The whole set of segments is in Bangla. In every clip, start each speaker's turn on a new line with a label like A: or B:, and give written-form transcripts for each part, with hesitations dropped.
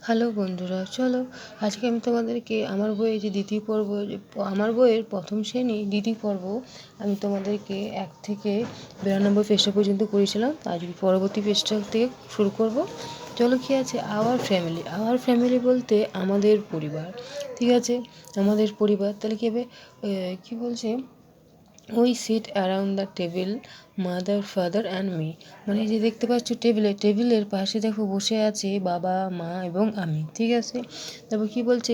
A: হ্যালো বন্ধুরা, চলো আজকে আমি তোমাদেরকে আমার বইয়ের যে দ্বিতীয় পর্ব, আমার বইয়ের প্রথম শ্রেণী দ্বিতীয় পর্ব আমি তোমাদেরকে 1 থেকে 92 পৃষ্ঠা পর্যন্ত করেছিলাম। আজ পরবর্তী পৃষ্ঠা থেকে শুরু করব। চলো, কী আছে? আওয়ার ফ্যামিলি বলতে আমাদের পরিবার, ঠিক আছে? আমাদের পরিবার, তাহলে কী হবে? কী বলছে? We seat around the table, mother, father and me. মানে যে দেখতে পাচ্ছ টেবিলের পাশে দেখো বসে আছে বাবা, মা এবং আমি, ঠিক আছে? তারপর কি বলছে?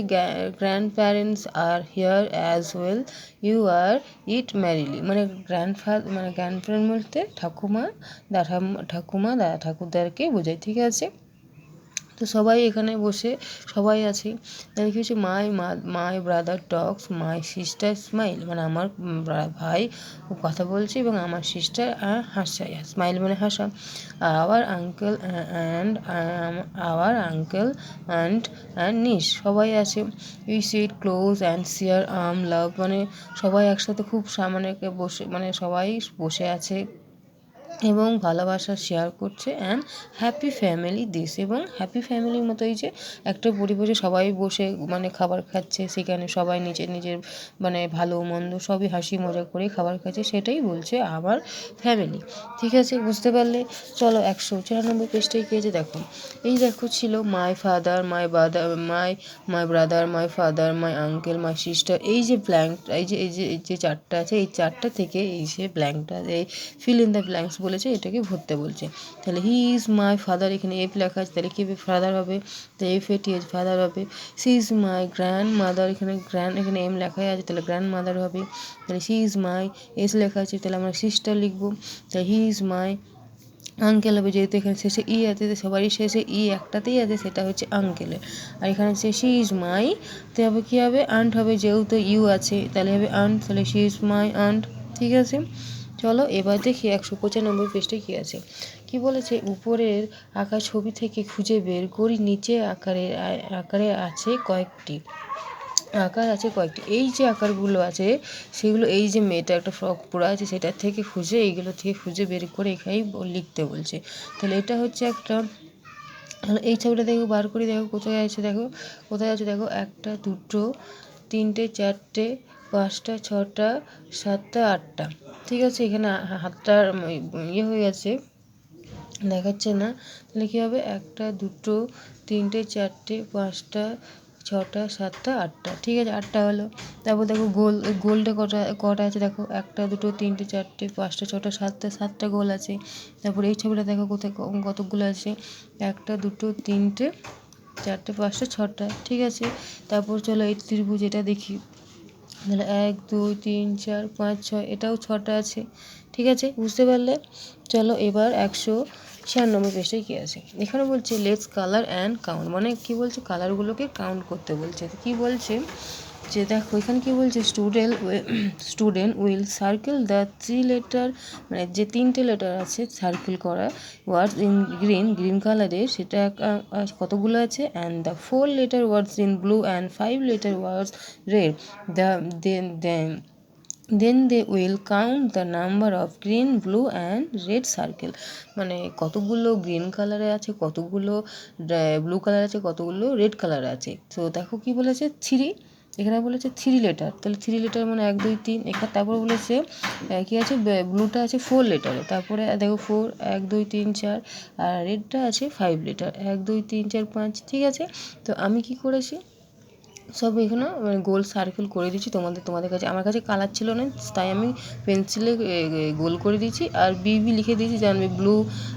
A: Grandparents are here as well, you are it merrily. মানে গ্র্যান্ড প্যারেন্ট বলতে ঠাকুমা, ঠাকুরদারকে বোঝায়, ঠিক আছে? তো সবাই এখানে বসে সবাই আছে। তাহলে কি হচ্ছে? My brother Tux, my sister smile. মানে আমার ভাই কথা বলছে এবং আমার সিস্টার হাসছে। স্মাইল মানে হাসা। আওয়ার আঙ্কেল অ্যান্ড নিস, সবাই আছে। We seat close and share লাভ। মানে সবাই একসাথে খুব সামনে বসে, মানে সবাই বসে আছে এবং ভালোবাসা শেয়ার করছে। অ্যান্ড হ্যাপি ফ্যামিলি দিস, এবং হ্যাপি ফ্যামিলির মতোই যে একটা পরিবেশে সবাই বসে মানে খাবার খাচ্ছে, সেখানে সবাই নিজের মানে ভালো মন্দ সবই হাসি মজা করে খাবার খাচ্ছে, সেটাই বলছে আমার ফ্যামিলি, ঠিক আছে? বুঝতে পারলে? চলো 194 পৃষ্ঠায় কী আছে দেখো। এই দেখো ছিল my father, my brother, my father, my uncle, my sister. এই যে ব্ল্যাঙ্ক, এই যে চারটা আছে, এই চারটা থেকে এই যে ব্ল্যাঙ্কটা, এই ফিল ইন দ্য ব্ল্যাঙ্কস বলেছে, এটাকে ভরতে বলছে। তাহলে হি ইজ মাই ফাদার, এখানে এফ লেখা আছে, তাহলে কি ফাদার হবে? তো F A T H father হবে। She is my grandmother, এখানে এম লেখাই আছে, তাহলে গ্র্যান্ড মাদার হবে। তাহলে সি ইজ মাই, এস লেখা আছে, তাহলে আমরা সিস্টার লিখবো। তাহলে হি ইজ মাই আঙ্কেল হবে, যেহেতু এখানে শেষে ই আছে, সবারই শেষে ই একটাতেই আছে, সেটা হচ্ছে আঙ্কেলের। আর এখানে হচ্ছে শি ইজ মাই, তো হবে কী হবে? আন্ট হবে, যেহেতু ইউ আছে তাহলে হবে আন্ট, তাহলে শি ইজ মাই আন্ট, ঠিক আছে? চলো এবার দেখি 195 পৃষ্ঠায় কী আছে। কি বলেছে? উপরের আঁকা ছবি থেকে খুঁজে বের করি নিচে আকারে আছে কয়েকটি এই যে আকারগুলো আছে সেগুলো, এই যে মেয়েটা একটা ফ্রক পরা আছে সেটার থেকে খুঁজে, এইগুলো থেকে খুঁজে বের করে এখানেই লিখতে বলছে। তাহলে এটা হচ্ছে একটা, এই ছবিটা দেখো, বার করে দেখো কোথায় আছে, দেখো 1টা 2টো 3টে 4টে 5টা 6টা 7টা 8টা, ঠিক আছে? এখানে হাতটা ইয়ে হয়ে গেছে, দেখাচ্ছে না। তাহলে কী হবে? 1টা 2টো 3টে 4টে 5টা 6টা 7টা 8টা, ঠিক আছে? 8টা হলো। তারপর দেখো গোলটা কটা আছে দেখো, 1টা 2টো 3টে 4টে 5টা 6টা 7টা গোল আছে। তারপর এই ছবিটা দেখো কোথায় কতগুলো আছে, 1টা 2টো 3টে 4টে 5টা 6টা, ঠিক আছে? তারপর চলো এই ত্রিভুজ এটা দেখি। তাহলে 1 2 3 4 5 6, এটাও 6টা আছে, ঠিক আছে? বুঝতে পারলে? চলো এবার 196 পৃষ্ঠায় কী আছে। এখানে বলছে লেটস কালার অ্যান্ড কাউন্ট। মানে কি বলছে? কালারগুলোকে কাউন্ট করতে বলছে। কি বলছে যে দেখো এখানে কি বলছে? Student will circle the 3 letter, মানে যে 3টে লেটার আছে সার্কেল করা ওয়ার্ডস ইন গ্রিন কালারের, সেটা কতগুলো আছে? And the 4 letter words in blue and 5 letter words red. Then they will count the number of green blue and red circle. মানে কতগুলো গ্রিন কালারে আছে, কতগুলো ব্লু কালার আছে, কতগুলো রেড কালার আছে। তো দেখো কি বলেছে? 3, এখানে বলেছে 3 লেটার, তাহলে 3 লেটার মানে 1 2 3 এখানে। তারপর বলেছে কী আছে? ব্লুটা আছে 4 লেটারে, তারপরে দেখো 4 1 2 3 4, আর রেডটা আছে 5 লেটার 1 2 3 4 5, ঠিক আছে? তো আমি কি করেছি, সব এখানে মানে গোল সার্কেল করে দিয়েছি। তোমাদের কাছে, আমার কাছে কালার ছিল না, তাই আমি পেন্সিলে গোল করে দিয়েছি, আর বি লিখে দিয়েছি জানবে ব্লু,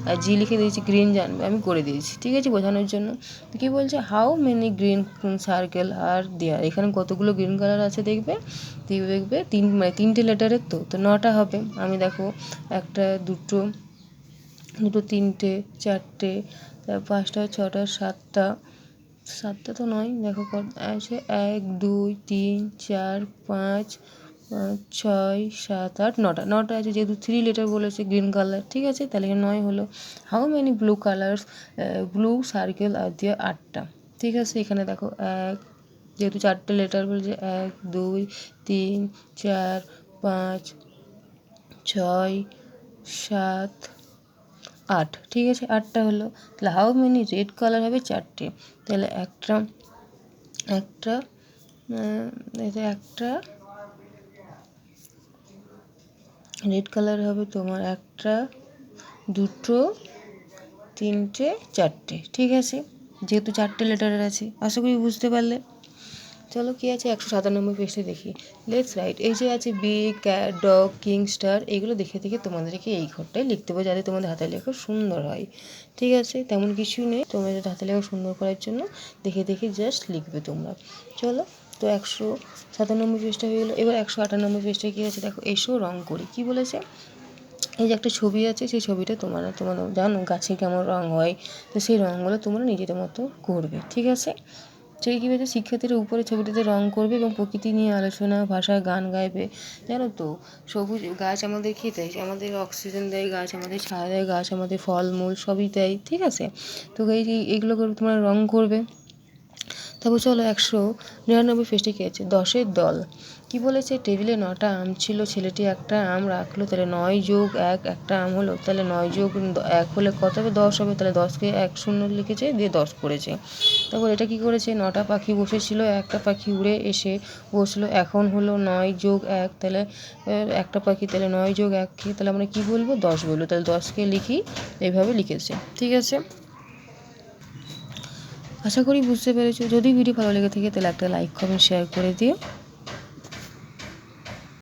A: আর জি লিখে দিয়েছি গ্রিন জানবে, আমি করে দিয়েছি, ঠিক আছে? বোঝানোর জন্য। তো কী বলছে? হাউ মেনি গ্রিন সার্কেল আর দেয়ার। এখানে কতগুলো গ্রিন কালার আছে দেখবে, দেখবে 3টে লেটারের, তো 9টা হবে। আমি দেখো 1টা 2টো 3টে 4টে 5টা 6টা 7টা তো নয়, দেখো আছে 1 2 3 4 5 6 7 8 9টা আছে, যেহেতু 3 লেটার বলেছে গ্রিন কালার, ঠিক আছে? তাহলে 9 হলো। হাউ মেনি ব্লু সার্কেল আর দিয়ে 8টা, ঠিক আছে? এখানে দেখো যেহেতু 4টে লেটার বলছে 1 2 3 4 5 6 7 8, ঠিক আছে, 8টা হলো। তাহলে হাউ মেনি রেড কালার হবে 4টে, তাহলে একটা রেড কালার হবে তোমার 1টা 2টো 3টে 4টে, ঠিক আছে, যেহেতু 4টে লেটারের আছে। আশা করি বুঝতে পারলে। চলো কী আছে 197 পেজে দেখি। লেটস রাইট, এই যে আছে bee, cat, dog, king, star, এগুলো দেখে দেখে তোমাদেরকে এই ঘরটায় লিখতে হবে যাতে তোমাদের হাতের লেখা সুন্দর হয়, ঠিক আছে। তেমন কিছুই নেই, তোমাদের হাতের লেখা সুন্দর করার জন্য দেখে দেখে জাস্ট লিখবে তোমরা। চলো, তো 197 পেজটা হয়ে গেলো। এবার 198 পেজটা কী আছে দেখো, এসো রং করি। কী বলেছে, এই যে একটা ছবি আছে, সেই ছবিটা তোমরা জানো গাছে কেমন রং হয়, তো সেই রঙগুলো তোমরা নিজেদের মতো করবে, ঠিক আছে। সেই কী বলছে, শিক্ষার্থীরা উপরে ছবিটিতে রং করবে এবং প্রকৃতি নিয়ে আলোচনা, ভাষায় গান গাইবে। জানো তো, সবুজ গাছ আমাদের কী দেয়, আমাদের অক্সিজেন দেয়, গাছ আমাদের ছায়া দেয়, গাছ আমাদের ফলমূল সবই দেয়, ঠিক আছে। তো এইগুলো করে তোমরা রং করবে। তারপর চলো 199 পেজটি কী আছে, 10-এর দল। কি বলেছে, টেবিলে 9টা আম ছিল, ছেলেটি একটা আম রাখলো, তাহলে 9 যোগ 1 একটা আম হলো, তাহলে 9 যোগ 1 হলে কত হবে, 10 হবে, তাহলে 10কে 1 শূন্য লিখেছে, দিয়ে 10 করেছে। তারপর এটা কি করেছে, 9টা পাখি বসেছিল, একটা পাখি উড়ে এসে বসলো, এখন হলো 9 যোগ 1, তাহলে একটা পাখি, তাহলে 9 যোগ 1কে তাহলে আমরা কী বলবো, 10 বলবো, তাহলে 10কে লিখি, এইভাবে লিখেছে, ঠিক আছে। আশা করি বুঝতে পেরেছো। যদি ভিডিও ভালো লেগে থাকে তাহলে একটা লাইক, কমেন্ট, শেয়ার করে দিও।